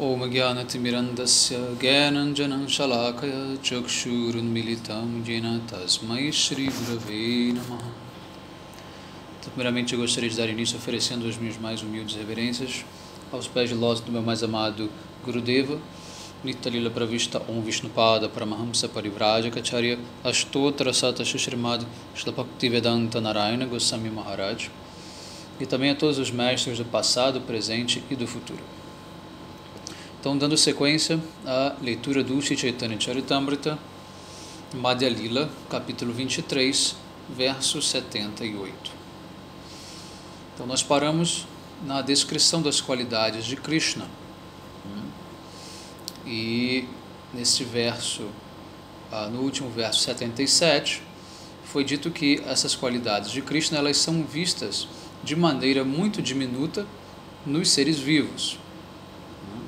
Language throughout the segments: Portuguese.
Om Gyanaatimirandasya Gyananjanam Shalakaya Chakshurunmilitam Jena Tasmai Shri Gurave Namaha. Primeiramente eu gostaria de dar início oferecendo as minhas mais humildes reverências aos pés de lótus do meu mais amado Gurudeva, Nitalila Pravishta Om Vishnupada Paramahamsa Parivrajacharya Ashtotra Sata Shrimad Shlapaktivedanta Narayana Goswami Maharaj, e também a todos os mestres do passado, presente e do futuro. Então, dando sequência à leitura do Shri Chaitanya Charitamrita, Madhya Lila, capítulo 23, verso 78. Então, nós paramos na descrição das qualidades de Krishna. E nesse verso, no último verso 77, foi dito que essas qualidades de Krishna, elas são vistas de maneira muito diminuta nos seres vivos.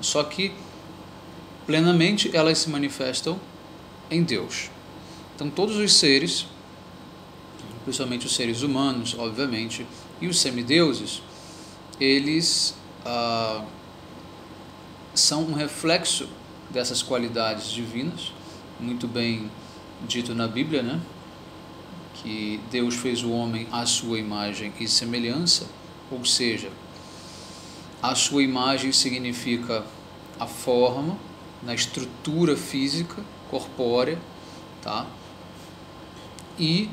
Só que, plenamente, elas se manifestam em Deus. Então, todos os seres, principalmente os seres humanos, obviamente, e os semideuses, eles são um reflexo dessas qualidades divinas, muito bem dito na Bíblia, né? Que Deus fez o homem à sua imagem e semelhança, ou seja, a sua imagem significa a forma, na estrutura física, corpórea, tá? E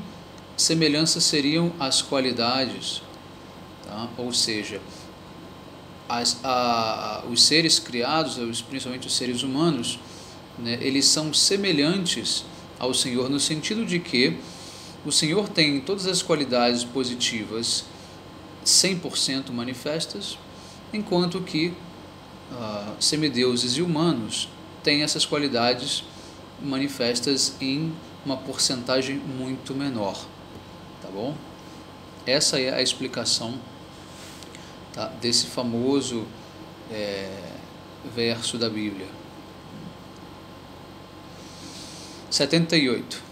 semelhança seriam as qualidades, tá? Ou seja, os seres criados, principalmente os seres humanos, né, eles são semelhantes ao Senhor no sentido de que o Senhor tem todas as qualidades positivas 100% manifestas, enquanto que semideuses e humanos têm essas qualidades manifestas em uma porcentagem muito menor, tá bom? Essa é a explicação, tá, desse famoso verso da Bíblia. 78.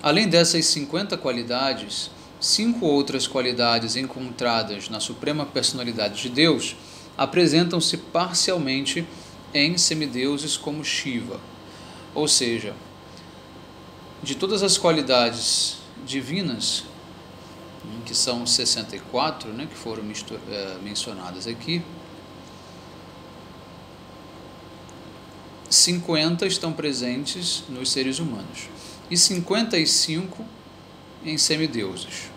Além dessas 50 qualidades, 5 outras qualidades encontradas na Suprema Personalidade de Deus apresentam-se parcialmente em semideuses como Shiva. Ou seja, de todas as qualidades divinas, que são 64, né, que foram mencionadas aqui, 50 estão presentes nos seres humanos e 55 em semideuses,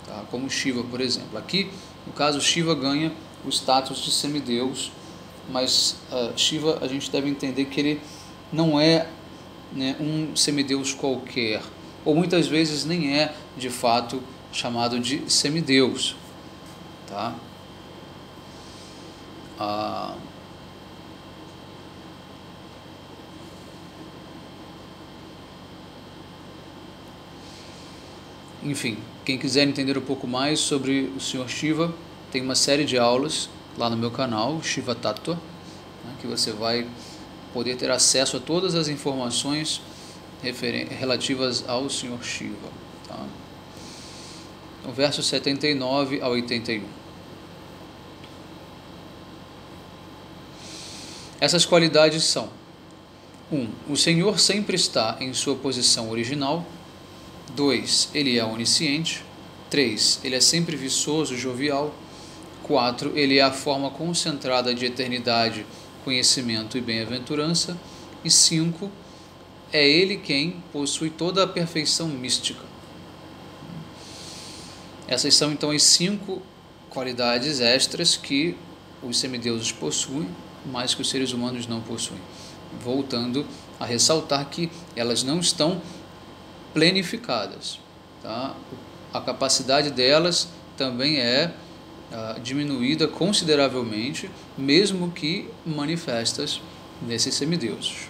tá? Como Shiva, por exemplo. Aqui, no caso, Shiva ganha o status de semideus, mas Shiva, a gente deve entender que ele não é, né, um semideus qualquer, ou muitas vezes nem é de fato chamado de semideus, tá? Enfim, quem quiser entender um pouco mais sobre o Sr. Shiva, tem uma série de aulas lá no meu canal, Shiva Tattva, né, que você vai poder ter acesso a todas as informações relativas ao Sr. Shiva. Tá? O verso 79 a 81. Essas qualidades são: 1. O Senhor sempre está em sua posição original. 2. Ele é onisciente. 3. Ele é sempre viçoso, jovial. 4. Ele é a forma concentrada de eternidade, conhecimento e bem-aventurança. E 5. É ele quem possui toda a perfeição mística. Essas são então as 5 qualidades extras que os semideuses possuem, mas que os seres humanos não possuem. Voltando a ressaltar que elas não estão plenificadas, tá? A capacidade delas também é diminuída consideravelmente, mesmo que manifestas nesses semideuses.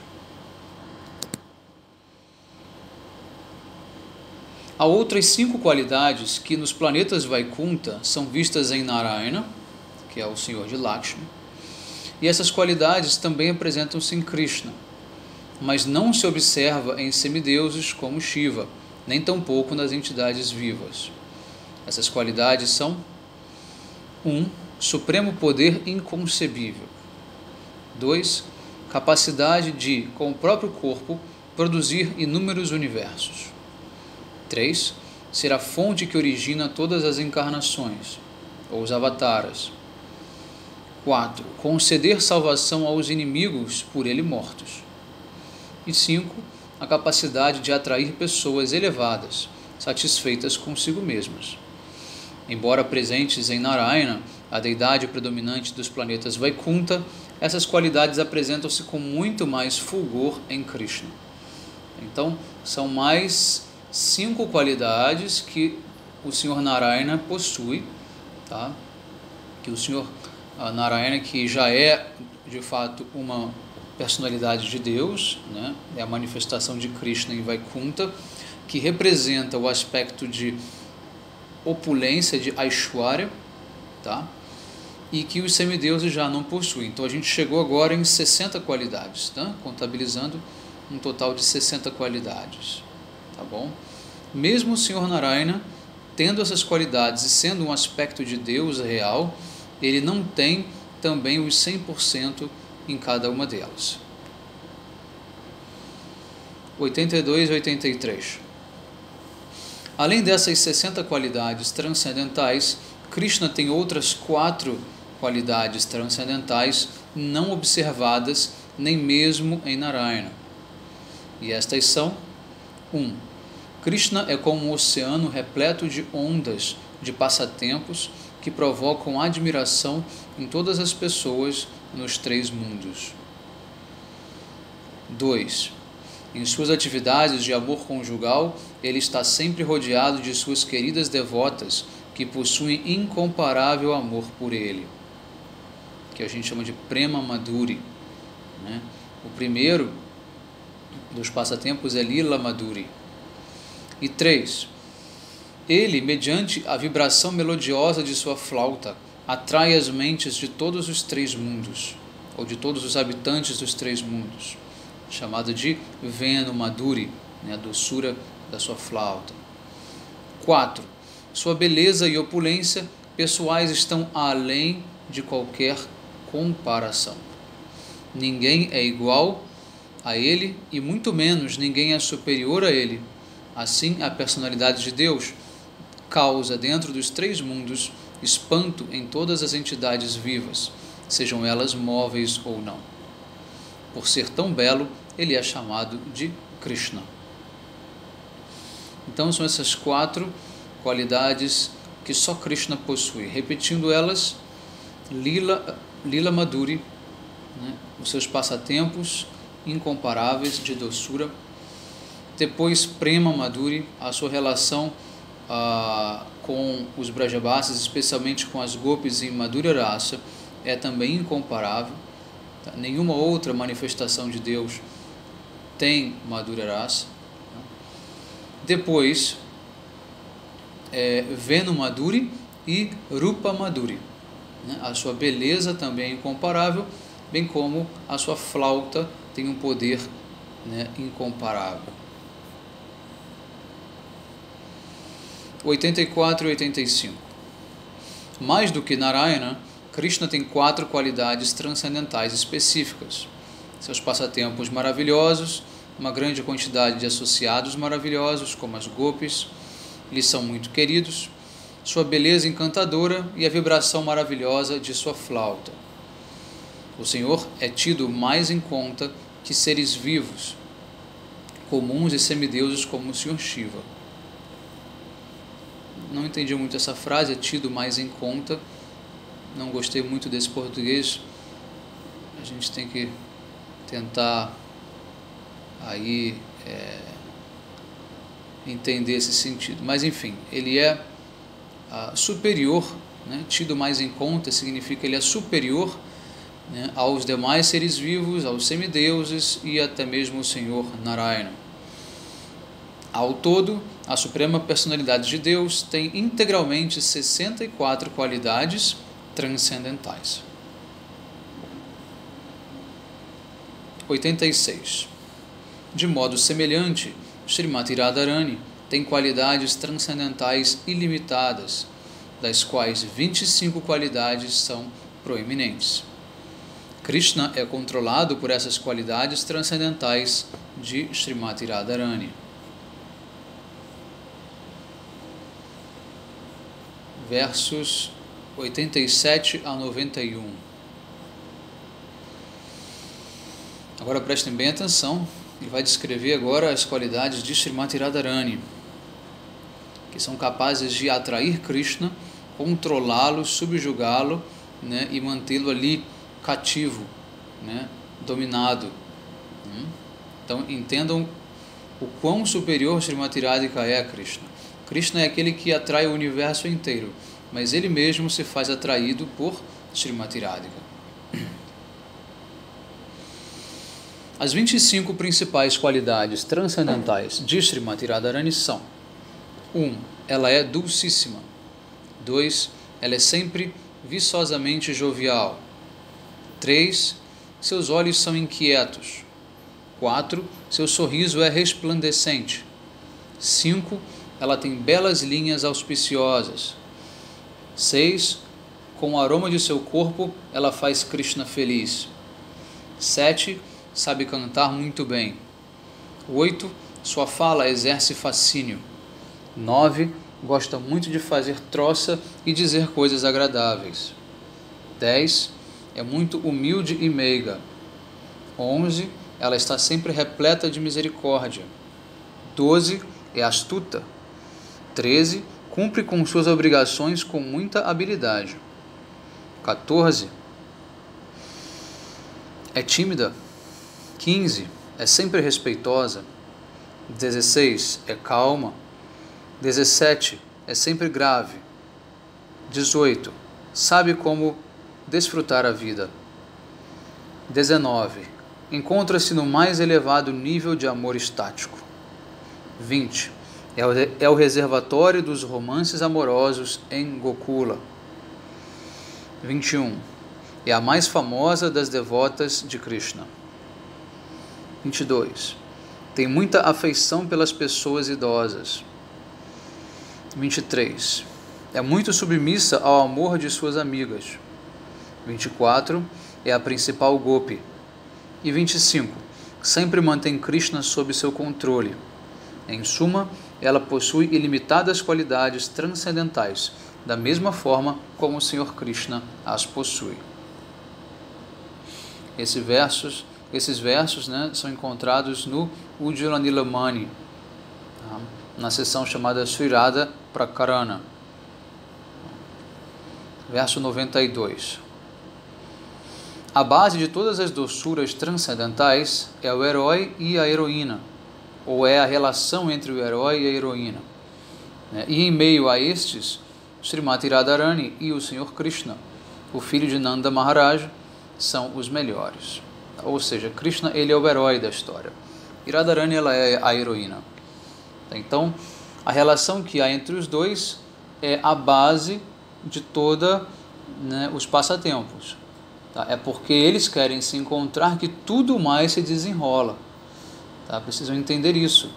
Há outras 5 qualidades que nos planetas Vaikunta são vistas em Narayana, que é o Senhor de Lakshmi, e essas qualidades também apresentam-se em Krishna, mas não se observa em semideuses como Shiva, nem tampouco nas entidades vivas. Essas qualidades são: 1. Supremo poder inconcebível. 2. Capacidade de, com o próprio corpo, produzir inúmeros universos. 3. Ser a fonte que origina todas as encarnações, ou os avataras. 4. Conceder salvação aos inimigos por ele mortos. E 5. A capacidade de atrair pessoas elevadas, satisfeitas consigo mesmas. Embora presentes em Narayana, a deidade predominante dos planetas Vaikunta, essas qualidades apresentam-se com muito mais fulgor em Krishna. Então, são mais 5 qualidades que o Senhor Narayana possui, tá? Que o Senhor Narayana, que já é de fato uma personalidade de Deus, né? É a manifestação de Krishna em Vaikunta, que representa o aspecto de opulência, de Aishwarya, tá? E que os semideuses já não possuem. Então a gente chegou agora em 60 qualidades, tá? Contabilizando um total de 60 qualidades, tá bom? Mesmo o Senhor Narayana tendo essas qualidades e sendo um aspecto de Deus real, ele não tem também os 100% em cada uma delas. 82 e 83. Além dessas 60 qualidades transcendentais, Krishna tem outras 4 qualidades transcendentais não observadas nem mesmo em Narayana. E estas são: 1. Krishna é como um oceano repleto de ondas de passatempos que provocam admiração em todas as pessoas nos 3 mundos. 2. Em suas atividades de amor conjugal, ele está sempre rodeado de suas queridas devotas, que possuem incomparável amor por ele, que a gente chama de Prema Madhuri, né? O primeiro dos passatempos é Lila Madhuri. E 3. Ele, mediante a vibração melodiosa de sua flauta, atrai as mentes de todos os 3 mundos, ou de todos os habitantes dos 3 mundos, chamado de Venu Madhuri, né, a doçura da sua flauta. 4. Sua beleza e opulência pessoais estão além de qualquer comparação. Ninguém é igual a ele e muito menos ninguém é superior a ele. Assim, a personalidade de Deus causa dentro dos 3 mundos espanto em todas as entidades vivas, sejam elas móveis ou não. Por ser tão belo, ele é chamado de Krishna. Então são essas 4 qualidades que só Krishna possui. Repetindo elas: Lila Madhuri, né, os seus passatempos incomparáveis de doçura. Depois Prema Madhuri, a sua relação com os Brajabasis, especialmente com as Gopis em Madhurya Rasa, é também incomparável. Tá? Nenhuma outra manifestação de Deus tem Madhurya Rasa. Depois, Venu Madhuri e Rupa Madhuri, né? A sua beleza também é incomparável, bem como a sua flauta tem um poder, né, incomparável. 84 e 85. Mais do que Narayana, Krishna tem 4 qualidades transcendentais específicas. Seus passatempos maravilhosos, uma grande quantidade de associados maravilhosos, como as Gopis, lhes são muito queridos, sua beleza encantadora e a vibração maravilhosa de sua flauta. O Senhor é tido mais em conta que seres vivos, comuns e semideuses como o Senhor Shiva. Não entendi muito essa frase, é tido mais em conta. Não gostei muito desse português. A gente tem que tentar aí entender esse sentido. Mas enfim, ele é superior, né? Tido mais em conta significa ele é superior, né, aos demais seres vivos, aos semideuses e até mesmo o Senhor Narayana. Ao todo, a Suprema Personalidade de Deus tem integralmente 64 qualidades transcendentais. 86. De modo semelhante, Srimati Radharani tem qualidades transcendentais ilimitadas, das quais 25 qualidades são proeminentes. Krishna é controlado por essas qualidades transcendentais de Srimati Radharani. Versos 87 a 91. Agora prestem bem atenção, ele vai descrever agora as qualidades de Srimati Radharani, que são capazes de atrair Krishna, controlá-lo, subjugá-lo, né, e mantê-lo ali cativo, né, dominado. Então entendam o quão superior Srimati Radhika é a Krishna. Krishna é aquele que atrai o universo inteiro, mas ele mesmo se faz atraído por Srimati Radhika. As 25 principais qualidades transcendentais de Srimati Radharani são: 1. Ela é dulcíssima. 2. Ela é sempre viçosamente jovial. 3. Seus olhos são inquietos. 4. Seu sorriso é resplandecente. 5. Ela tem belas linhas auspiciosas. 6. Com o aroma de seu corpo, ela faz Krishna feliz. 7. Sabe cantar muito bem. 8. Sua fala exerce fascínio. 9. Gosta muito de fazer troça e dizer coisas agradáveis. 10. É muito humilde e meiga. 11. Ela está sempre repleta de misericórdia. 12. É astuta. 13. Cumpre com suas obrigações com muita habilidade. 14. É tímida. 15. É sempre respeitosa. 16. É calma. 17. É sempre grave. 18. Sabe como desfrutar a vida. 19. Encontra-se no mais elevado nível de amor estático. 20. É o reservatório dos romances amorosos em Gokula. 21. É a mais famosa das devotas de Krishna. 22. Tem muita afeição pelas pessoas idosas. 23. É muito submissa ao amor de suas amigas. 24. É a principal gopi. E 25. Sempre mantém Krishna sob seu controle. Em suma, ela possui ilimitadas qualidades transcendentais, da mesma forma como o Senhor Krishna as possui. Esses versos, né, são encontrados no Ujjvala Nilamani, tá? Na seção chamada Sri Radha Prakarana. Verso 92. A base de todas as doçuras transcendentais é o herói e a heroína, ou é a relação entre o herói e a heroína. E em meio a estes, Srimati Radharani e o Senhor Krishna, o filho de Nanda Maharaj, são os melhores. Ou seja, Krishna, ele é o herói da história e Radharani, ela é a heroína. Então, a relação que há entre os dois é a base de toda, né, os passatempos. Tá? É porque eles querem se encontrar que tudo mais se desenrola. Tá? Precisam entender isso.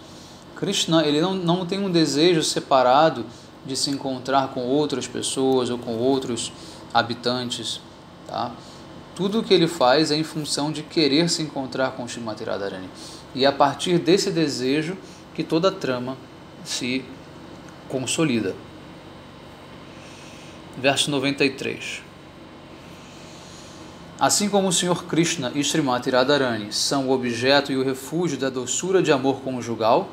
Krishna, ele não tem um desejo separado de se encontrar com outras pessoas ou com outros habitantes. Tá? Tudo o que ele faz é em função de querer se encontrar com Srimati Radharani. E é a partir desse desejo que toda a trama se consolida. Verso 93. Assim como o Senhor Krishna e Srimati Radharani são o objeto e o refúgio da doçura de amor conjugal,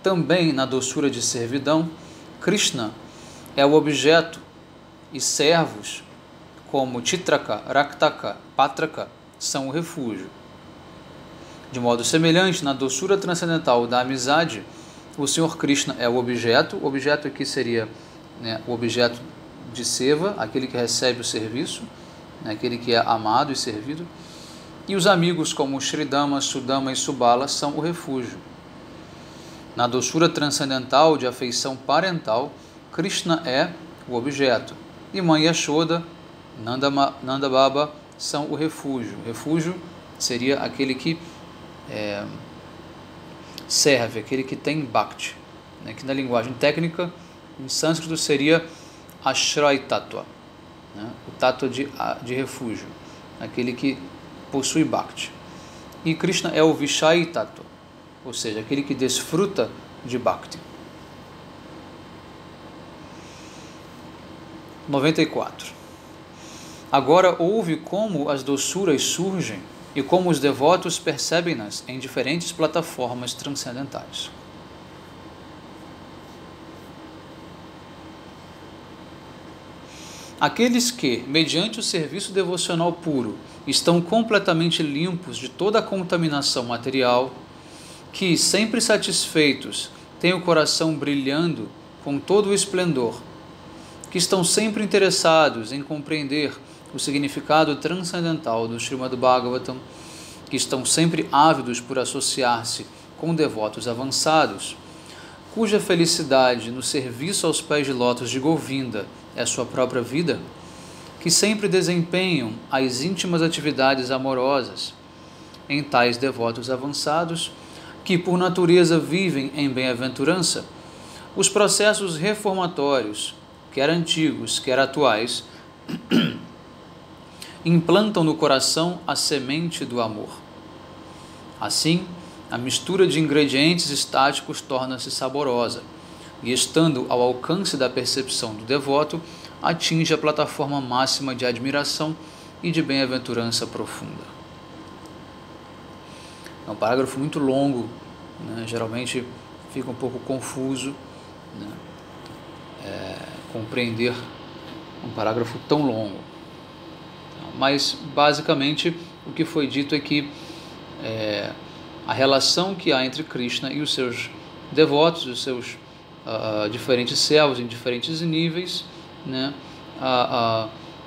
também na doçura de servidão, Krishna é o objeto e servos como Chitraka, Raktaka, Patraka são o refúgio. De modo semelhante, na doçura transcendental da amizade, o Senhor Krishna é o objeto aqui seria, né, o objeto de seva, aquele que recebe o serviço, né, aquele que é amado e servido, e os amigos como Shridama, Sudama e Subala são o refúgio. Na doçura transcendental de afeição parental, Krishna é o objeto, e Mãe Yashoda, Nanda Baba são o refúgio. O refúgio seria aquele que serve, aquele que tem bhakti, né, que na linguagem técnica, em sânscrito, seria Ashray Tattva, né, o tattva de refúgio, aquele que possui Bhakti. E Krishna é o Vishai Tattva, ou seja, aquele que desfruta de Bhakti. 94. Agora ouve como as doçuras surgem e como os devotos percebem-nas em diferentes plataformas transcendentais. Aqueles que, mediante o serviço devocional puro, estão completamente limpos de toda a contaminação material, que, sempre satisfeitos, têm o coração brilhando com todo o esplendor, que estão sempre interessados em compreender o significado transcendental do Srimad Bhagavatam, que estão sempre ávidos por associar-se com devotos avançados, cuja felicidade no serviço aos pés de lótus de Govinda é sua própria vida, que sempre desempenham as íntimas atividades amorosas em tais devotos avançados, que por natureza vivem em bem-aventurança, os processos reformatórios, quer antigos, quer atuais, implantam no coração a semente do amor. Assim, a mistura de ingredientes estáticos torna-se saborosa, e estando ao alcance da percepção do devoto, atinge a plataforma máxima de admiração e de bem-aventurança profunda. É um parágrafo muito longo, né? Geralmente fica um pouco confuso, né? Compreender um parágrafo tão longo. Mas, basicamente, o que foi dito é que a relação que há entre Krishna e os seus devotos, os seus diferentes servos em diferentes níveis, né,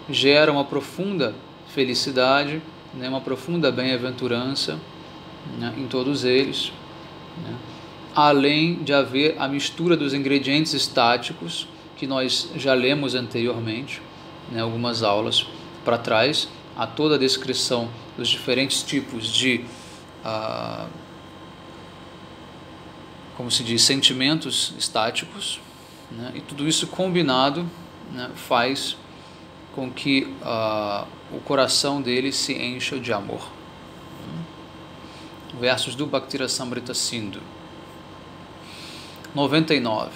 gera uma profunda felicidade, né, uma profunda bem-aventurança, né, em todos eles, né, além de haver a mistura dos ingredientes estáticos, que nós já lemos anteriormente, né, algumas aulas para trás, a toda a descrição dos diferentes tipos de como se diz, sentimentos estáticos, né? E tudo isso combinado, né, faz com que o coração dele se encha de amor. Versos do Bhaktirasamrita Sindhu. 99.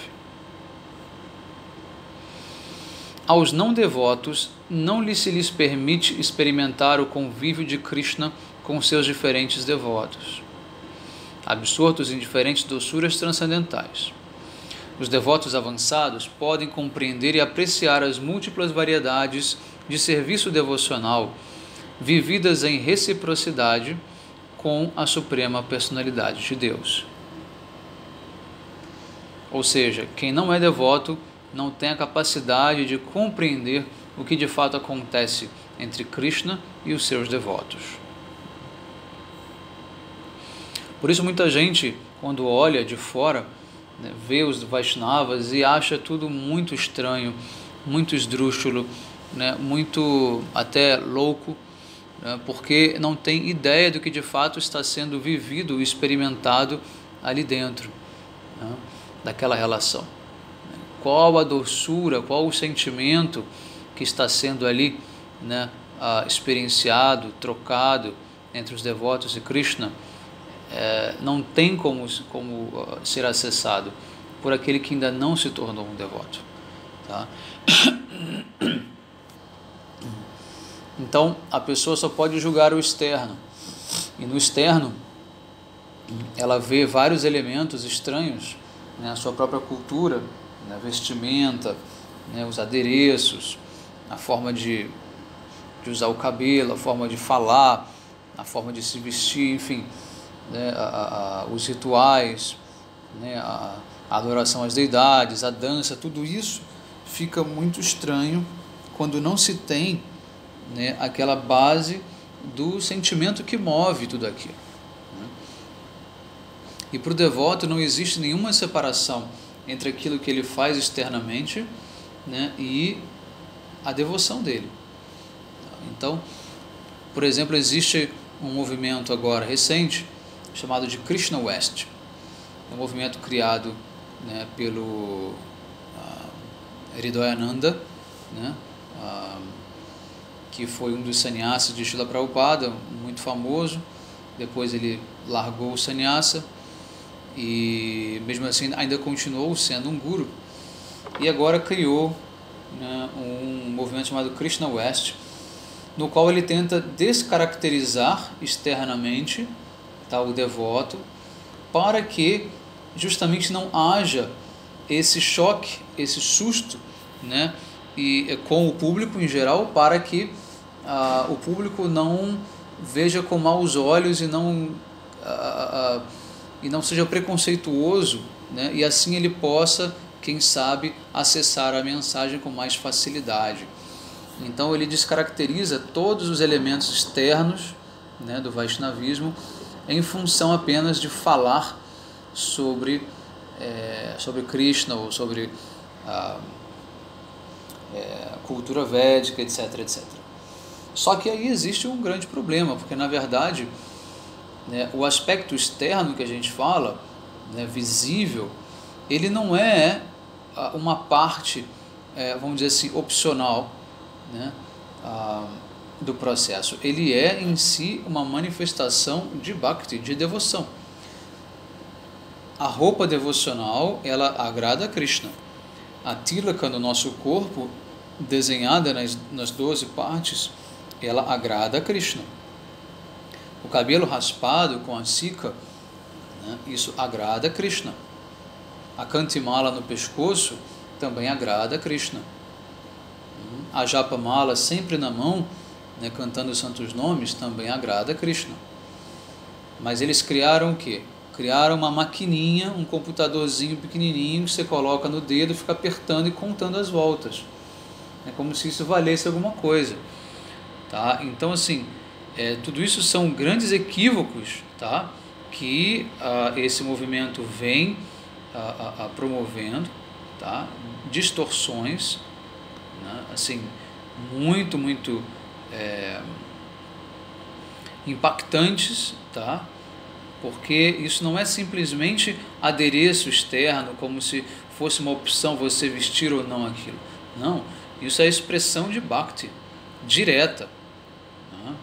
Aos não devotos não se lhes permite experimentar o convívio de Krishna com seus diferentes devotos, absortos em diferentes doçuras transcendentais. Os devotos avançados podem compreender e apreciar as múltiplas variedades de serviço devocional vividas em reciprocidade com a Suprema Personalidade de Deus. Ou seja, quem não é devoto não tem a capacidade de compreender o que de fato acontece entre Krishna e os seus devotos. Por isso muita gente, quando olha de fora, né, vê os Vaishnavas e acha tudo muito estranho, muito esdrúxulo, né, muito até louco, né, porque não tem ideia do que de fato está sendo vivido, experimentado ali dentro, né, daquela relação. Qual a doçura, qual o sentimento que está sendo ali, né, experienciado, trocado entre os devotos e Krishna, não tem como ser acessado por aquele que ainda não se tornou um devoto. Tá? Então, a pessoa só pode julgar o externo. E no externo, ela vê vários elementos estranhos, né, a sua própria cultura, né, a vestimenta, né, os adereços, a forma de usar o cabelo, a forma de falar, a forma de se vestir, enfim, né, os rituais, né, a adoração às deidades, a dança, tudo isso fica muito estranho quando não se tem, né, aquela base do sentimento que move tudo aquilo. Né? E para o devoto não existe nenhuma separação entre aquilo que ele faz externamente, né, e a devoção dele. Então, por exemplo, existe um movimento agora recente chamado de Krishna West. É um movimento criado, né, pelo Hridayananda, né, que foi um dos sannyasis de Srila Prabhupada, muito famoso, depois ele largou o sannyasa e mesmo assim ainda continuou sendo um guru, e agora criou, né, um movimento chamado Krishna West, no qual ele tenta descaracterizar externamente, tá, o devoto, para que justamente não haja esse choque, esse susto, né, e com o público em geral, para que o público não veja com maus olhos e não seja preconceituoso, né, e assim ele possa, quem sabe, acessar a mensagem com mais facilidade. Então ele descaracteriza todos os elementos externos, né, do Vaishnavismo, em função apenas de falar sobre Krishna, ou sobre a cultura védica, etc, etc. Só que aí existe um grande problema, porque na verdade, né, o aspecto externo que a gente fala, né, visível, ele não é uma parte, vamos dizer assim, opcional, né, do processo. Ele é em si uma manifestação de bhakti, de devoção. A roupa devocional, ela agrada a Krishna. A tilaka no nosso corpo, desenhada nas 12 partes, ela agrada a Krishna. O cabelo raspado com a sika, né, isso agrada a Krishna. A kantimala no pescoço também agrada a Krishna. A japamala sempre na mão, né, cantando os santos nomes, também agrada a Krishna. Mas eles criaram o quê? Criaram uma maquininha, um computadorzinho pequenininho que você coloca no dedo, fica apertando e contando as voltas. É como se isso valesse alguma coisa. Tá? Então, assim, tudo isso são grandes equívocos, tá? Que esse movimento vem promovendo, tá? Distorções, né? Assim, muito impactantes, tá? Porque isso não é simplesmente adereço externo, como se fosse uma opção você vestir ou não aquilo. Não, isso é a expressão de bhakti direta, né?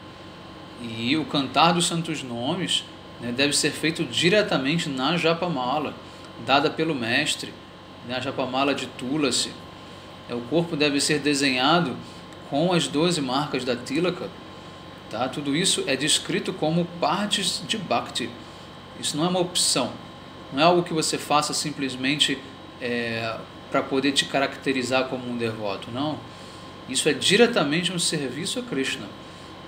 E o cantar dos santos nomes, né, deve ser feito diretamente na japamala, dada pelo mestre, né, a japamala de Tulasi. O corpo deve ser desenhado com as 12 marcas da tilaka, tá? Tudo isso é descrito como partes de bhakti. Isso não é uma opção, não é algo que você faça simplesmente para poder te caracterizar como um devoto, não. Isso é diretamente um serviço a Krishna,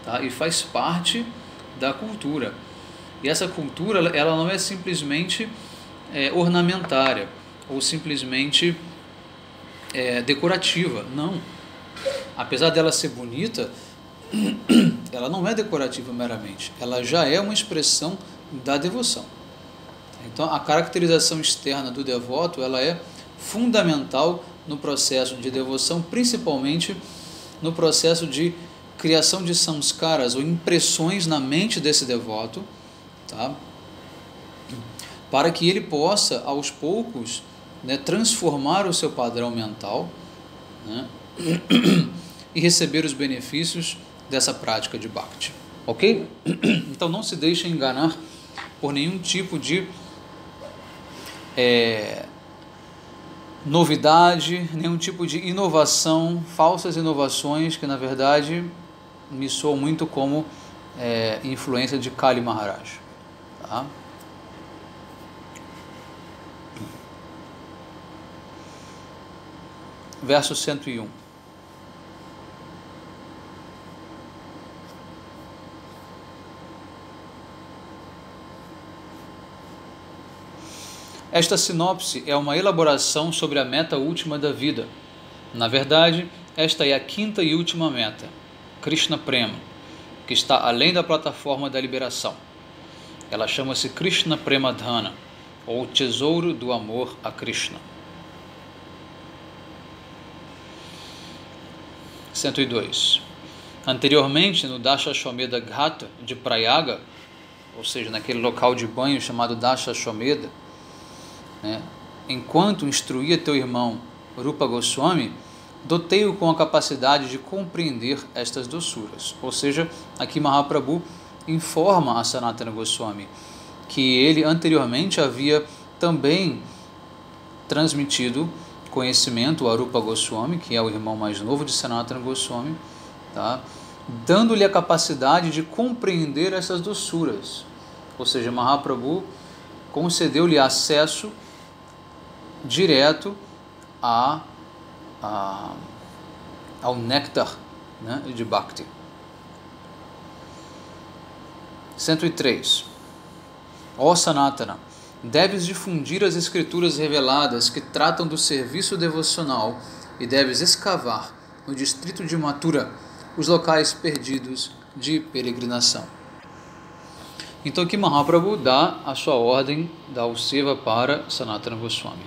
tá? E faz parte da cultura. E essa cultura, ela não é simplesmente ornamentária ou simplesmente decorativa, não. Apesar dela ser bonita, ela não é decorativa meramente, ela já é uma expressão da devoção. Então, a caracterização externa do devoto, ela é fundamental no processo de devoção, principalmente no processo de criação de samskaras, ou impressões na mente desse devoto, tá? Para que ele possa, aos poucos, né, transformar o seu padrão mental, né, e receber os benefícios dessa prática de bhakti. Ok? Então não se deixe enganar por nenhum tipo de novidade, nenhum tipo de inovação, falsas inovações que na verdade me soam muito como influência de Kali Maharaj. Tá? Verso 101. Esta sinopse é uma elaboração sobre a meta última da vida. Na verdade, esta é a quinta e última meta, Krishna Prema, que está além da plataforma da liberação. Ela chama-se Krishna Prema Dhana, ou Tesouro do Amor a Krishna. 102. Anteriormente, no Dashashwamedha Ghata de Prayaga, ou seja, naquele local de banho chamado Dashashwamedha, né, enquanto instruía teu irmão Rupa Goswami, dotei-o com a capacidade de compreender estas doçuras. Ou seja, aqui Mahaprabhu informa a Sanatana Goswami que ele anteriormente havia também transmitido conhecimento a Rupa Goswami, que é o irmão mais novo de Sanatana Goswami, tá? Dando-lhe a capacidade de compreender essas doçuras. Ou seja, Mahaprabhu concedeu-lhe acesso direto ao néctar, né, de Bhakti. 103. Ó Sanatana, deves difundir as escrituras reveladas que tratam do serviço devocional e deves escavar no distrito de Mathura os locais perdidos de peregrinação. Então aqui Mahaprabhu dá a sua ordem da Seva para Sanatana Goswami,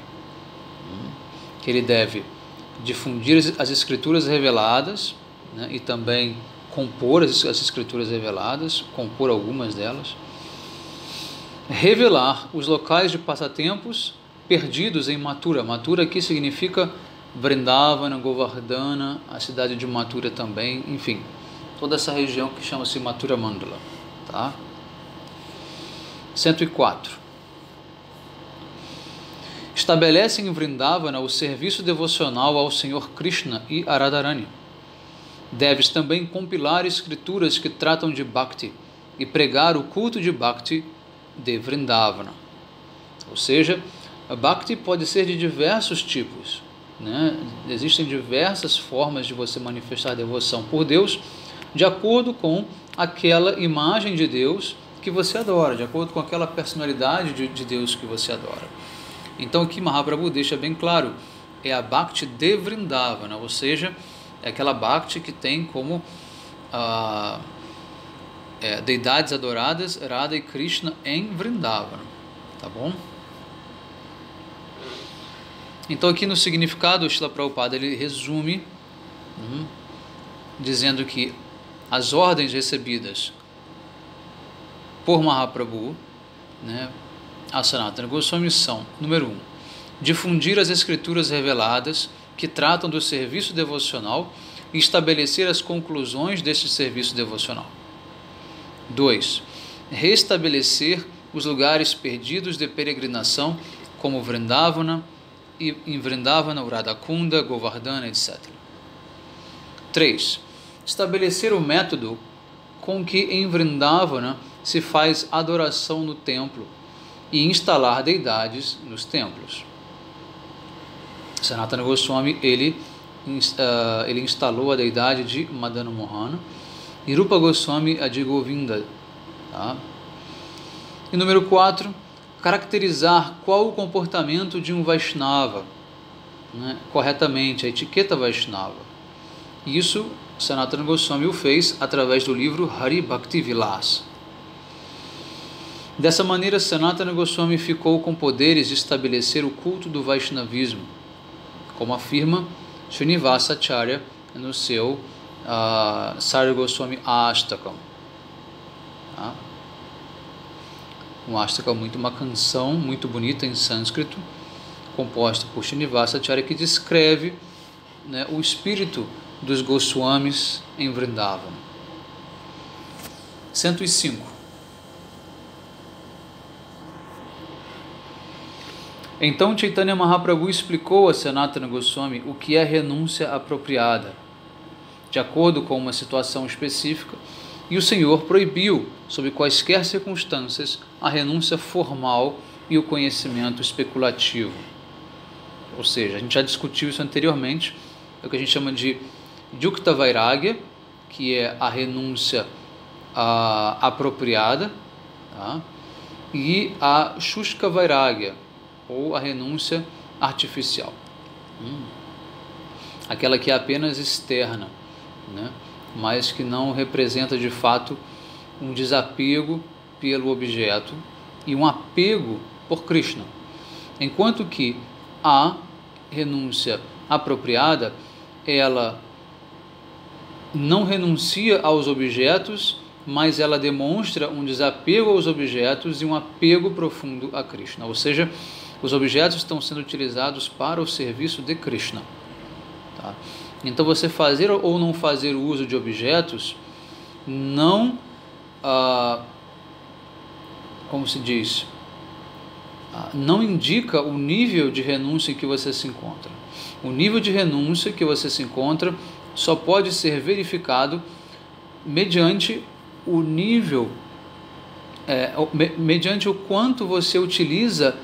que ele deve difundir as escrituras reveladas, né, e também compor as escrituras reveladas, compor algumas delas, revelar os locais de passatempos perdidos em Mathura. Mathura aqui significa Vrindavana, Govardhana, a cidade de Mathura também, enfim, toda essa região que chama-se Mathura Mandala, tá? 104. Estabelece em Vrindavana o serviço devocional ao Senhor Krishna e a Radharani. Deves também compilar escrituras que tratam de Bhakti e pregar o culto de Bhakti de Vrindavana. Ou seja, a Bhakti pode ser de diversos tipos, né? Existem diversas formas de você manifestar devoção por Deus, de acordo com aquela imagem de Deus que você adora, de acordo com aquela personalidade de Deus que você adora. Então aqui Mahaprabhu deixa bem claro, é a Bhakti de Vrindavana, ou seja, é aquela Bhakti que tem como deidades adoradas Radha e Krishna em Vrindavana, tá bom? Então aqui no significado, o Srila Prabhupada ele resume, dizendo que as ordens recebidas por Mahaprabhu, né, a Sanatana Goswami são, número 1, difundir as escrituras reveladas que tratam do serviço devocional e estabelecer as conclusões deste serviço devocional. 2. Restabelecer os lugares perdidos de peregrinação, como Vrindavana, e em Vrindavana, Radhakunda, Govardhana, etc. 3. Estabelecer o método com que em Vrindavana se faz adoração no templo e instalar deidades nos templos. Sanatana Goswami ele instalou a deidade de Madana Mohana e Rupa Goswami a de Govinda. Tá? E número 4, caracterizar qual o comportamento de um Vaishnava, né, corretamente, a etiqueta Vaishnava. Isso Sanatana Goswami o fez através do livro Hari Bhakti Vilas. Dessa maneira, Sanatana Goswami ficou com poderes de estabelecer o culto do Vaishnavismo, como afirma Srinivasa Acharya no seu Sarva Goswami Ashtakam. Tá? Um Ashtakam, uma canção muito bonita em sânscrito, composta por Srinivasa Acharya, que descreve, né, o espírito dos Goswamis em Vrindavana. 105. Então Chaitanya Mahaprabhu explicou a Sanatana Goswami o que é renúncia apropriada, de acordo com uma situação específica, e o Senhor proibiu, sob quaisquer circunstâncias, a renúncia formal e o conhecimento especulativo. Ou seja, a gente já discutiu isso anteriormente, é o que a gente chama de Yukta Vairagya, que é a renúncia apropriada, tá? E a Shushka Vairagya, ou a renúncia artificial, aquela que é apenas externa, né? Mas que não representa de fato um desapego pelo objeto e um apego por Krishna. Enquanto que a renúncia apropriada, ela não renuncia aos objetos, mas ela demonstra um desapego aos objetos e um apego profundo a Krishna. Ou seja, os objetos estão sendo utilizados para o serviço de Krishna. Tá? Então você fazer ou não fazer o uso de objetos não como se diz, não indica o nível de renúncia em que você se encontra. O nível de renúncia que você se encontra só pode ser verificado mediante o nível, mediante o quanto você utiliza,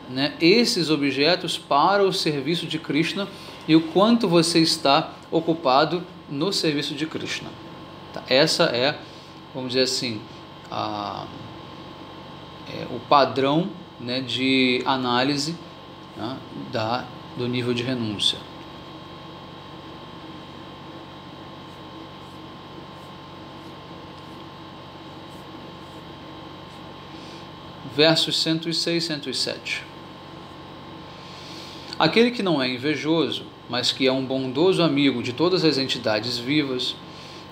né, esses objetos para o serviço de Krishna e o quanto você está ocupado no serviço de Krishna. Tá? Essa é, vamos dizer assim, o padrão, né, de análise, né, do nível de renúncia. Versos 106 e 107. Aquele que não é invejoso, mas que é um bondoso amigo de todas as entidades vivas,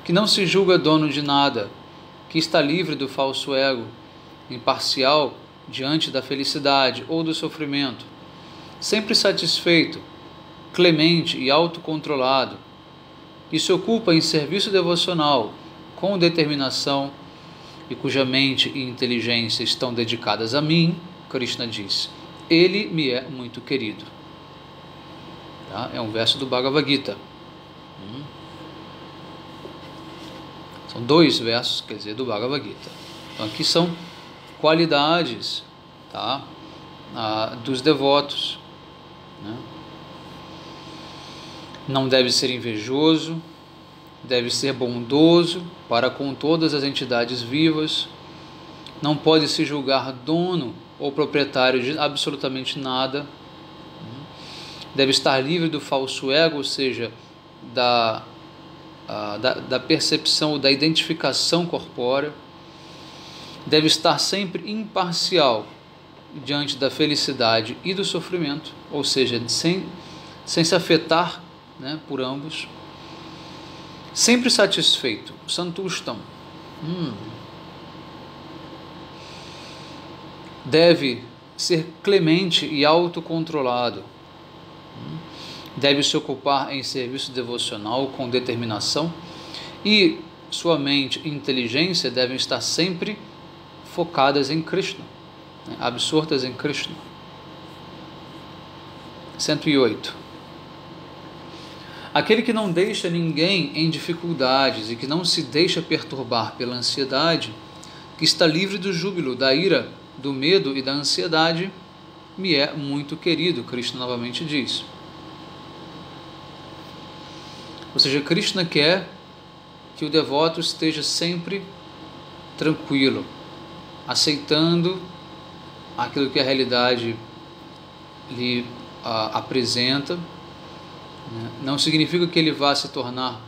que não se julga dono de nada, que está livre do falso ego, imparcial diante da felicidade ou do sofrimento, sempre satisfeito, clemente e autocontrolado, e se ocupa em serviço devocional com determinação e cuja mente e inteligência estão dedicadas a mim, Krishna diz, ele me é muito querido. Tá? É um verso do Bhagavad Gita. São 2 versos, quer dizer, do Bhagavad Gita. Então aqui são qualidades, tá, dos devotos, né? Não deve ser invejoso, deve ser bondoso para com todas as entidades vivas, não pode se julgar dono ou proprietário de absolutamente nada, deve estar livre do falso ego, ou seja, da percepção ou da identificação corpórea, deve estar sempre imparcial diante da felicidade e do sofrimento, ou seja, sem se afetar, né, por ambos, sempre satisfeito, santushtam, deve ser clemente e autocontrolado, deve se ocupar em serviço devocional com determinação e sua mente e inteligência devem estar sempre focadas em Krishna, né, absortas em Krishna. 108. Aquele que não deixa ninguém em dificuldades e que não se deixa perturbar pela ansiedade, que está livre do júbilo, da ira, do medo e da ansiedade, me é muito querido, Krishna novamente diz. Ou seja, Krishna quer que o devoto esteja sempre tranquilo, aceitando aquilo que a realidade lhe apresenta. Não significa que ele vá se tornar,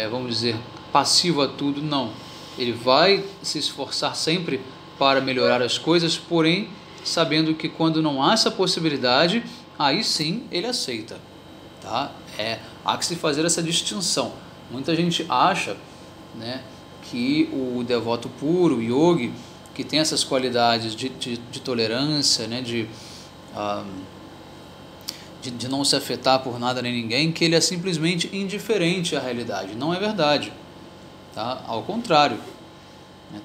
vamos dizer, passivo a tudo, não. Ele vai se esforçar sempre para melhorar as coisas, porém, sabendo que quando não há essa possibilidade, aí sim ele aceita. Tá? Há que se fazer essa distinção. Muita gente acha, né, que o devoto puro, o yogi, que tem essas qualidades de tolerância, né, de não se afetar por nada nem ninguém, que ele é simplesmente indiferente à realidade. Não é verdade. Tá? Ao contrário.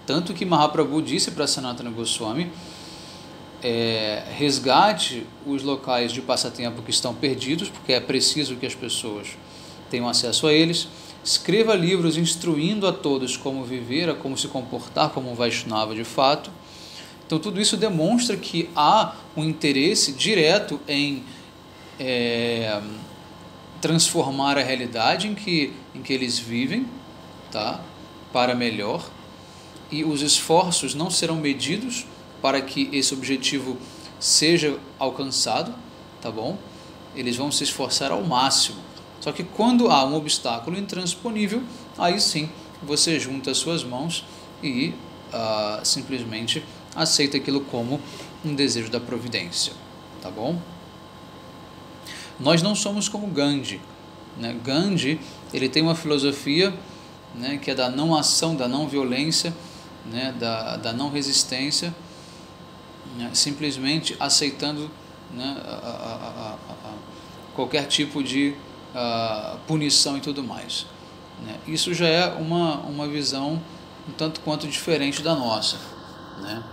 Tanto que Mahaprabhu disse para Sanatana Goswami, resgate os locais de passatempo que estão perdidos, porque é preciso que as pessoas tenham acesso a eles, escreva livros instruindo a todos como viver, a como se comportar como um Vaishnava de fato. Então tudo isso demonstra que há um interesse direto em transformar a realidade em que eles vivem, tá? Para melhor, e os esforços não serão medidos para que esse objetivo seja alcançado, tá bom? Eles vão se esforçar ao máximo. Só que quando há um obstáculo intransponível, aí sim você junta as suas mãos e simplesmente aceita aquilo como um desejo da providência, tá bom? Nós não somos como Gandhi, né? Gandhi, ele tem uma filosofia, né, que é da não ação, da não violência, né, da não resistência, né, simplesmente aceitando, né, qualquer tipo de punição e tudo mais, né? Isso já é uma visão um tanto quanto diferente da nossa, né?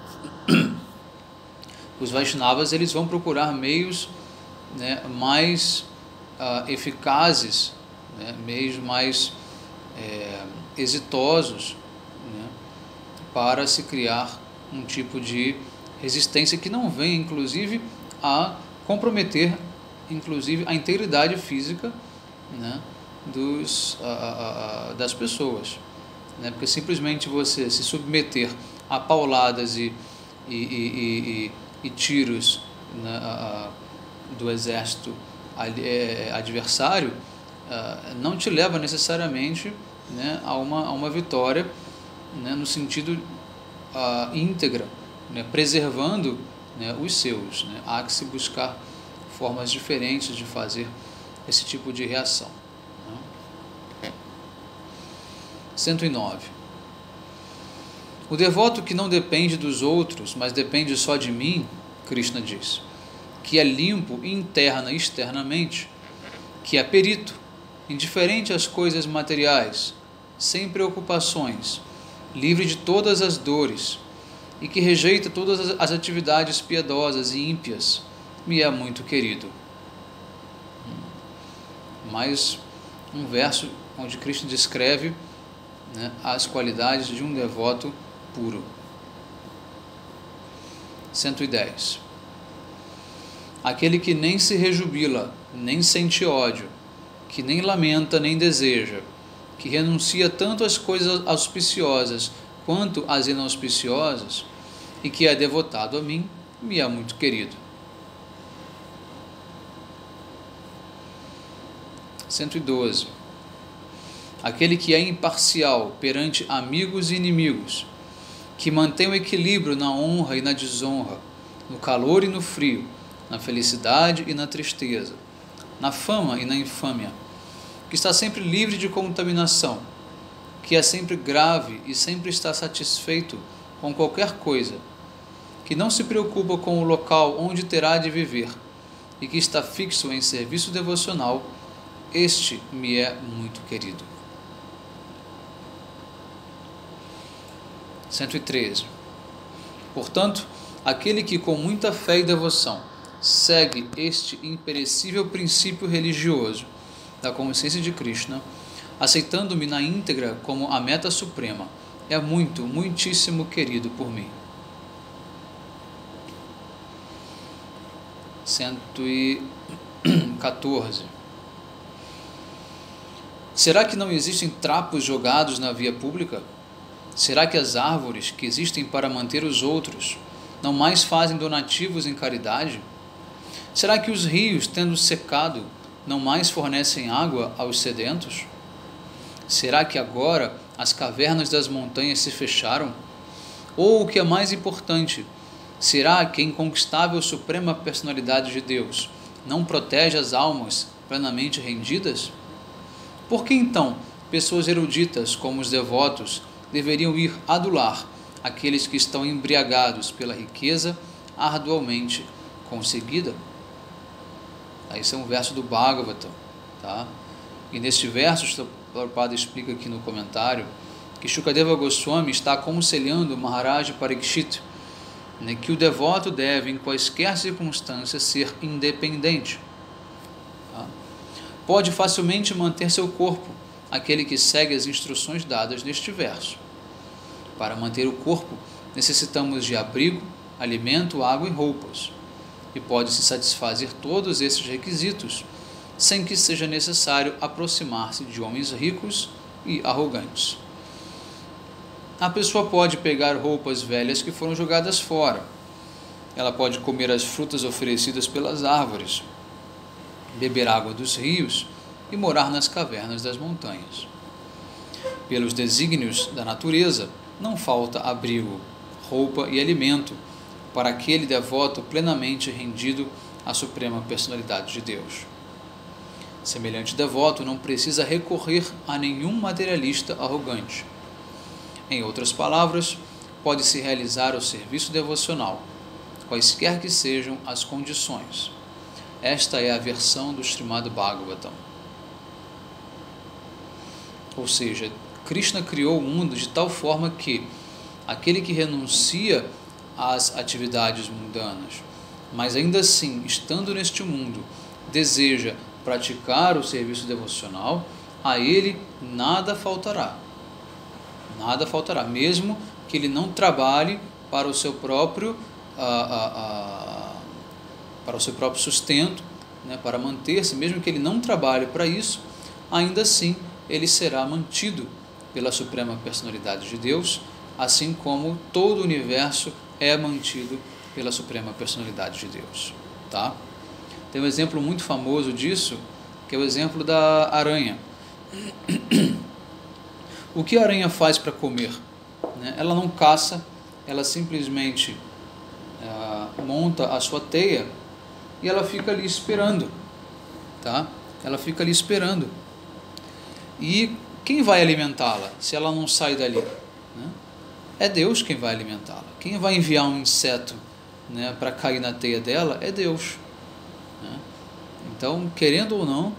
Os Vaishnavas, eles vão procurar meios, né, mais eficazes, né, meios mais exitosos, né, para se criar um tipo de resistência que não venha, inclusive, a comprometer, inclusive, a integridade física, né, das pessoas, né, porque simplesmente você se submeter a pauladas e tiros, né, do exército adversário, não te leva necessariamente, né, a uma vitória, né, no sentido íntegra, né, preservando, né, os seus, né. Há que se buscar formas diferentes de fazer esse tipo de reação, né. 109. O devoto que não depende dos outros, mas depende só de mim, Krishna diz, que é limpo interna e externamente, que é perito, indiferente às coisas materiais, sem preocupações, livre de todas as dores, e que rejeita todas as atividades piedosas e ímpias, me é muito querido. Mais um verso onde Krishna descreve, né, as qualidades de um devoto puro. 110. Aquele que nem se rejubila, nem sente ódio, que nem lamenta, nem deseja, que renuncia tanto às coisas auspiciosas quanto às inauspiciosas, e que é devotado a mim, me é muito querido. 112. Aquele que é imparcial perante amigos e inimigos, que mantém o equilíbrio na honra e na desonra, no calor e no frio, na felicidade e na tristeza, na fama e na infâmia, que está sempre livre de contaminação, que é sempre grave e sempre está satisfeito com qualquer coisa, que não se preocupa com o local onde terá de viver e que está fixo em serviço devocional, este me é muito querido. 113. Portanto, aquele que com muita fé e devoção segue este imperecível princípio religioso da consciência de Krishna, aceitando-me na íntegra como a meta suprema, é muitíssimo querido por mim. 114. Será que não existem trapos jogados na via pública? Será que as árvores que existem para manter os outros não mais fazem donativos em caridade? Será que os rios, tendo secado, não mais fornecem água aos sedentos? Será que agora as cavernas das montanhas se fecharam? Ou, o que é mais importante, será que a inconquistável suprema personalidade de Deus não protege as almas plenamente rendidas? Por que então pessoas eruditas como os devotos deveriam ir adular aqueles que estão embriagados pela riqueza arduamente conseguida? Esse é um verso do Bhagavatam, tá? E neste verso, o Prabhupada explica aqui no comentário que Shukadeva Goswami está aconselhando o Maharaj Parikshit, né, que o devoto deve, em quaisquer circunstâncias, ser independente. Tá? Pode facilmente manter seu corpo, aquele que segue as instruções dadas neste verso. Para manter o corpo, necessitamos de abrigo, alimento, água e roupas. E pode-se satisfazer todos esses requisitos, sem que seja necessário aproximar-se de homens ricos e arrogantes. A pessoa pode pegar roupas velhas que foram jogadas fora. Ela pode comer as frutas oferecidas pelas árvores, beber água dos rios e morar nas cavernas das montanhas. Pelos desígnios da natureza, não falta abrigo, roupa e alimento para aquele devoto plenamente rendido à suprema personalidade de Deus. Semelhante devoto não precisa recorrer a nenhum materialista arrogante. Em outras palavras, pode-se realizar o serviço devocional, quaisquer que sejam as condições. Esta é a versão do Srimad Bhagavatam. Ou seja, Krishna criou o mundo de tal forma que aquele que renuncia às atividades mundanas, mas ainda assim, estando neste mundo, deseja praticar o serviço devocional, a ele nada faltará. Nada faltará, mesmo que ele não trabalhe para o seu próprio sustento, né, para manter-se, mesmo que ele não trabalhe para isso, ainda assim ele será mantido pela Suprema Personalidade de Deus, assim como todo o universo é mantido pela Suprema Personalidade de Deus. Tá? Tem um exemplo muito famoso disso, que é o exemplo da aranha. O que a aranha faz para comer? Ela não caça, ela simplesmente monta a sua teia e ela fica ali esperando. Tá? Ela fica ali esperando. E quem vai alimentá-la se ela não sai dali? É Deus quem vai alimentá-la. Quem vai enviar um inseto, para cair na teia dela é Deus. Então, querendo ou não,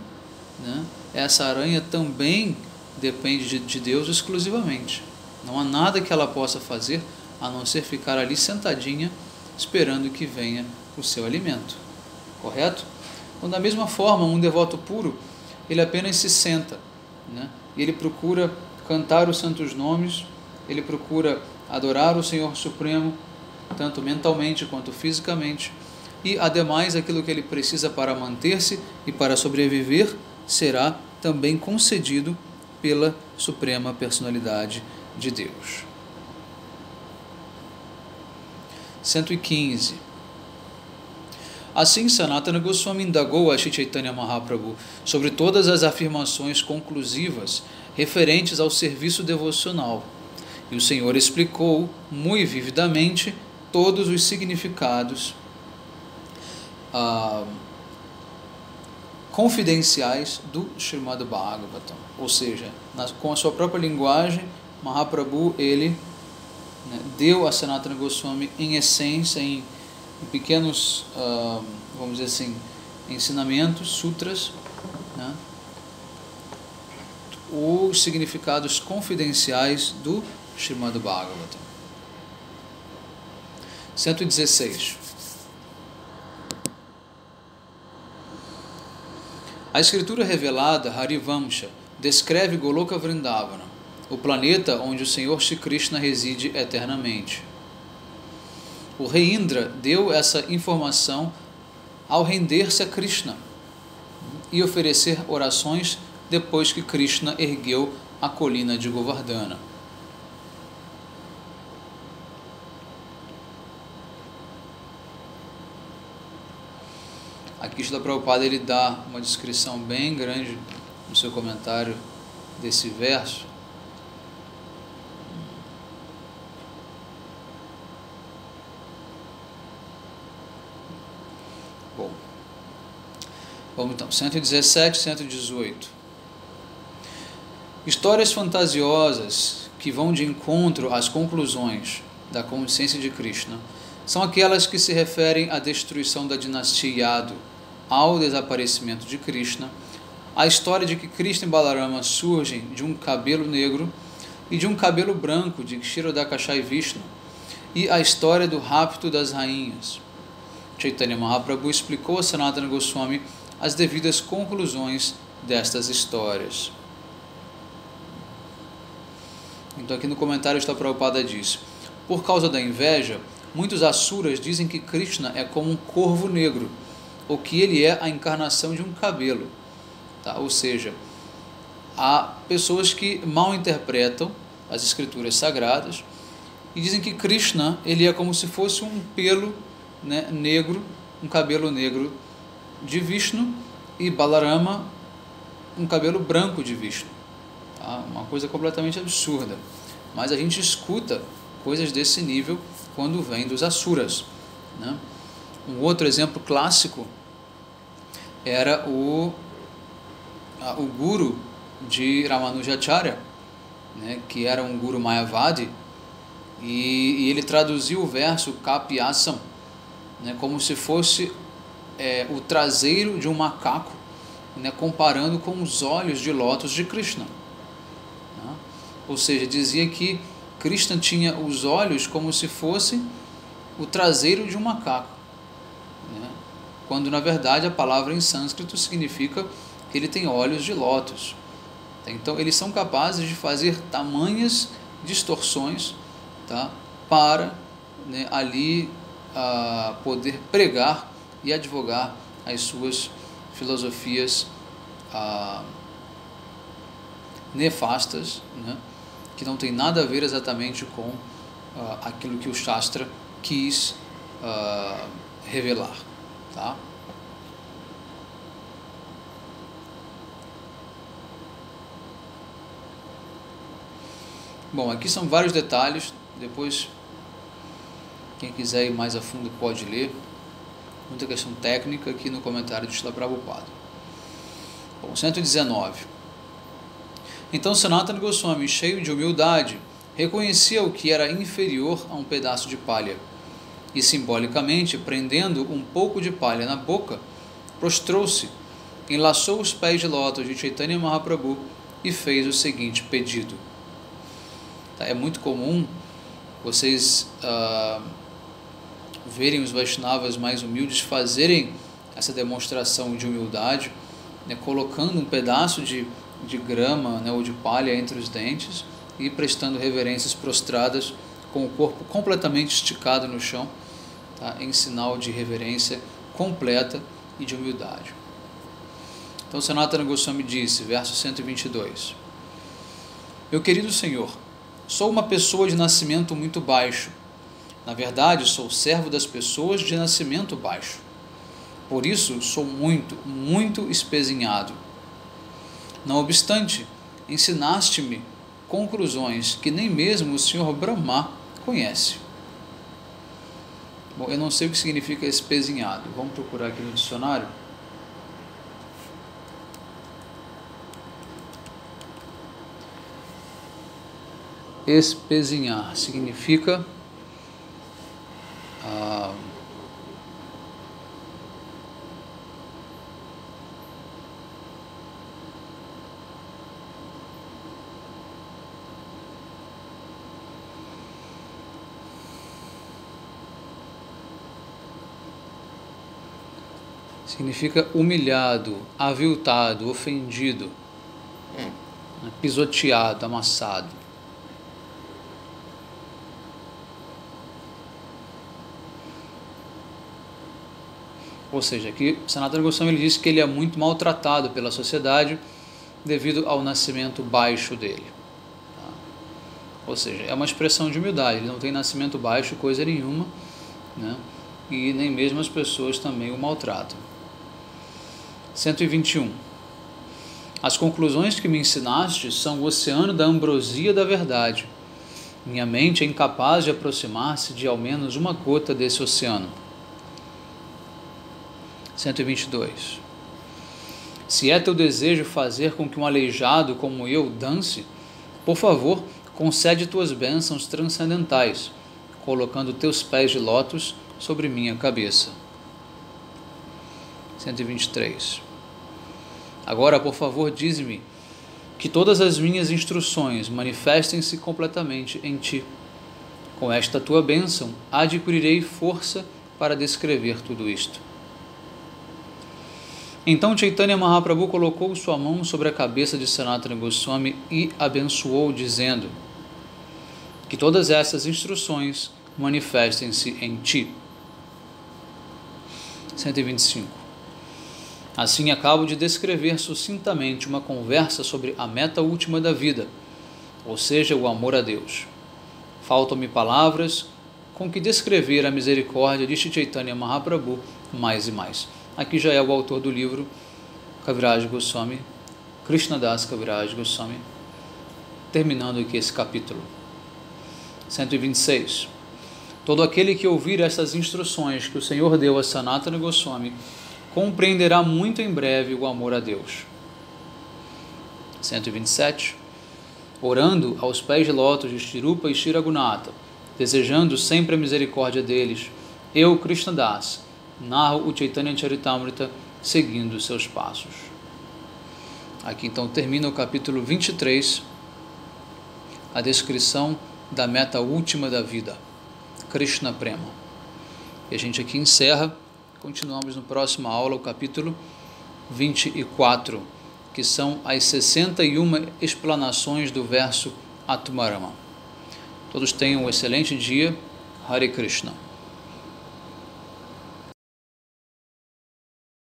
essa aranha também depende de Deus exclusivamente. Não há nada que ela possa fazer a não ser ficar ali sentadinha esperando que venha o seu alimento. Correto? Então, da mesma forma, um devoto puro, ele apenas se senta, e ele procura cantar os santos nomes, ele procura adorar o Senhor Supremo, tanto mentalmente quanto fisicamente, e ademais aquilo que ele precisa para manter-se e para sobreviver será também concedido pela Suprema Personalidade de Deus. 115. Assim, Sanatana Goswami indagou a Shri Chaitanya Mahaprabhu sobre todas as afirmações conclusivas referentes ao serviço devocional, e o Senhor explicou muito vividamente todos os significados confidenciais do Srimad Bhagavatam. Ou seja, com a sua própria linguagem, Mahaprabhu ele deu a Sanatana Goswami em essência, em pequenos, vamos dizer assim, ensinamentos, sutras, os significados confidenciais do Srimad Bhagavatam. 116. A escritura revelada, Harivamsha, descreve Goloka Vrindavana, o planeta onde o Senhor Shri Krishna reside eternamente. O rei Indra deu essa informação ao render-se a Krishna e oferecer orações depois que Krishna ergueu a colina de Govardhana. Aqui Srila Prabhupada ele dá uma descrição bem grande no seu comentário desse verso. Bom, vamos então, 117, 118. Histórias fantasiosas que vão de encontro às conclusões da consciência de Krishna são aquelas que se referem à destruição da dinastia Yadu, ao desaparecimento de Krishna, a história de que Krishna e Balarama surgem de um cabelo negro e de um cabelo branco de Kshirodakashayi Vishnu, e a história do rapto das rainhas. Chaitanya Mahaprabhu explicou a Sanatana Goswami as devidas conclusões destas histórias. Então aqui no comentário está Prabhupada diz: por causa da inveja, muitos asuras dizem que Krishna é como um corvo negro, ou que ele é a encarnação de um cabelo. Tá? Ou seja, há pessoas que mal interpretam as escrituras sagradas e dizem que Krishna ele é como se fosse um pelo negro, um cabelo negro de Vishnu, e Balarama um cabelo branco de Vishnu. Tá? Uma coisa completamente absurda. Mas a gente escuta coisas desse nível quando vem dos asuras. Um outro exemplo clássico era o guru de Ramanujacharya, que era um guru Mayavadi, e ele traduziu o verso Kapyasam, como se fosse o traseiro de um macaco, comparando com os olhos de lótus de Krishna. Ou seja, dizia que Krishna tinha os olhos como se fossem o traseiro de um macaco, né? Quando na verdade a palavra em sânscrito significa que ele tem olhos de lótus. Então eles são capazes de fazer tamanhas distorções, tá? Para, né, ali poder pregar e advogar as suas filosofias nefastas, né? Que não tem nada a ver exatamente com aquilo que o Shastra quis revelar, tá? Bom, aqui são vários detalhes, depois quem quiser ir mais a fundo pode ler, muita questão técnica aqui no comentário de Srila Prabhupada. Bom, 119. Então Sanatana Goswami, cheio de humildade, reconhecia o que era inferior a um pedaço de palha, e simbolicamente, prendendo um pouco de palha na boca, prostrou-se, enlaçou os pés de lótus de Chaitanya Mahaprabhu e fez o seguinte pedido. É muito comum vocês verem os Vaishnavas mais humildes fazerem essa demonstração de humildade, né, colocando um pedaço de grama, né, ou de palha entre os dentes e prestando reverências prostradas com o corpo completamente esticado no chão, tá, em sinal de reverência completa e de humildade. Então Sanatana Goswami disse, verso 122, Meu querido Senhor, sou uma pessoa de nascimento muito baixo. Na verdade, sou servo das pessoas de nascimento baixo. Por isso, sou muito, muito espezinhado. Não obstante, ensinaste-me conclusões que nem mesmo o Sr. Brahma conhece. Bom, eu não sei o que significa espezinhado. Vamos procurar aqui no dicionário. Espezinhar significa humilhado, aviltado, ofendido, pisoteado, amassado. Ou seja, aqui Sanatana Goswami ele diz que ele é muito maltratado pela sociedade devido ao nascimento baixo dele. Tá? Ou seja, é uma expressão de humildade, ele não tem nascimento baixo coisa nenhuma, né? E nem mesmo as pessoas também o maltratam. 121. As conclusões que me ensinaste são o oceano da ambrosia da verdade. Minha mente é incapaz de aproximar-se de ao menos uma gota desse oceano. 122. Se é teu desejo fazer com que um aleijado como eu dance, por favor, concede tuas bênçãos transcendentais, colocando teus pés de lótus sobre minha cabeça. 123. Agora, por favor, dize-me que todas as minhas instruções manifestem-se completamente em ti. Com esta tua bênção, adquirirei força para descrever tudo isto. Então Chaitanya Mahaprabhu colocou sua mão sobre a cabeça de Sanatana Goswami e abençoou, dizendo que todas essas instruções manifestem-se em ti. 125. Assim acabo de descrever sucintamente uma conversa sobre a meta última da vida, ou seja, o amor a Deus. Faltam-me palavras com que descrever a misericórdia de Chaitanya Mahaprabhu mais e mais. Aqui já é o autor do livro, Kaviraj Goswami, Krishnadas Kaviraj Goswami, terminando aqui esse capítulo. 126. Todo aquele que ouvir essas instruções que o Senhor deu a Sanatana Goswami, compreenderá muito em breve o amor a Deus. 127. Orando aos pés de lótus de Shirupa e Shiragunata, desejando sempre a misericórdia deles, eu, Krishnadas, narro o Chaitanya Charitamrita seguindo seus passos. Aqui então termina o capítulo 23, a descrição da meta última da vida, Krishna Prema. E a gente aqui encerra, continuamos na próxima aula, o capítulo 24, que são as 61 explanações do verso Atmarama. Todos tenham um excelente dia. Hare Krishna.